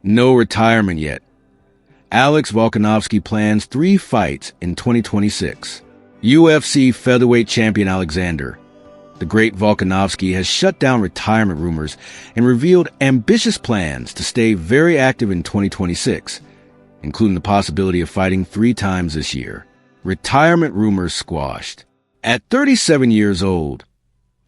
No retirement yet. Alex Volkanovski plans 3 fights in 2026. UFC featherweight champion Alexander, the great Volkanovski, has shut down retirement rumors and revealed ambitious plans to stay very active in 2026, including the possibility of fighting 3 times this year. Retirement rumors squashed. At 37 years old,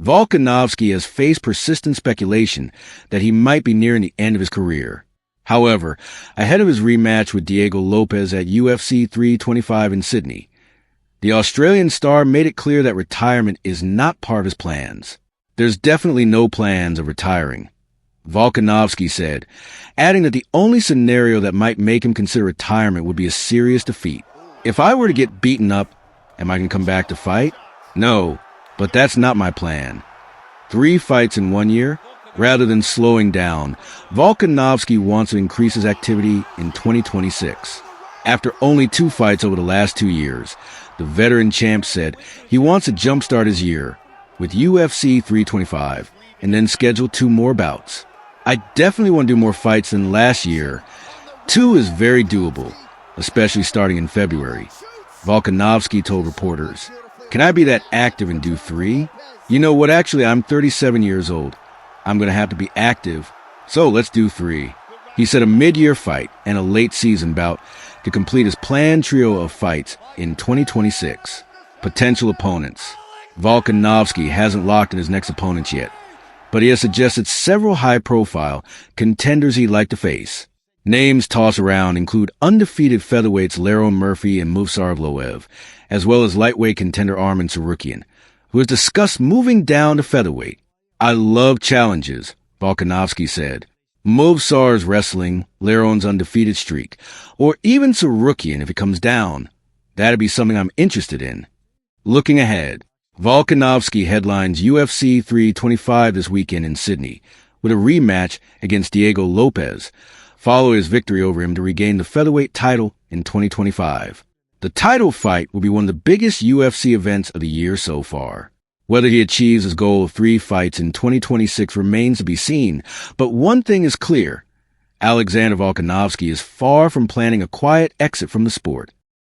Volkanovski has faced persistent speculation that he might be nearing the end of his career. However, ahead of his rematch with Diego Lopez at UFC 325 in Sydney, the Australian star made it clear that retirement is not part of his plans. There's definitely no plans of retiring, Volkanovski said, adding that the only scenario that might make him consider retirement would be a serious defeat. If I were to get beaten up, am I going to come back to fight? No, but that's not my plan. 3 fights in 1 year? Rather than slowing down, Volkanovski wants to increase his activity in 2026. After only 2 fights over the last 2 years, the veteran champ said he wants to jumpstart his year with UFC 325 and then schedule 2 more bouts. I definitely want to do more fights than last year. 2 is very doable, especially starting in February. Volkanovski told reporters, "Can I be that active and do 3? You know what, actually, I'm 37 years old. I'm going to have to be active, so let's do 3. He said a mid-year fight and a late season bout to complete his planned trio of fights in 2026. Potential opponents. Volkanovski hasn't locked in his next opponents yet, but he has suggested several high-profile contenders he'd like to face. Names tossed around include undefeated featherweights Lerone Murphy and Movsar Evloev, as well as lightweight contender Arman Tsarukyan, who has discussed moving down to featherweight. "I love challenges," Volkanovski said. Movsar's wrestling, Lerone's undefeated streak, or even Tsarukyan if it comes down. That'd be something I'm interested in. Looking ahead, Volkanovski headlines UFC 325 this weekend in Sydney, with a rematch against Diego Lopez, following his victory over him to regain the featherweight title in 2025. The title fight will be one of the biggest UFC events of the year so far. Whether he achieves his goal of 3 fights in 2026 remains to be seen, but one thing is clear. Alexander Volkanovski is far from planning a quiet exit from the sport.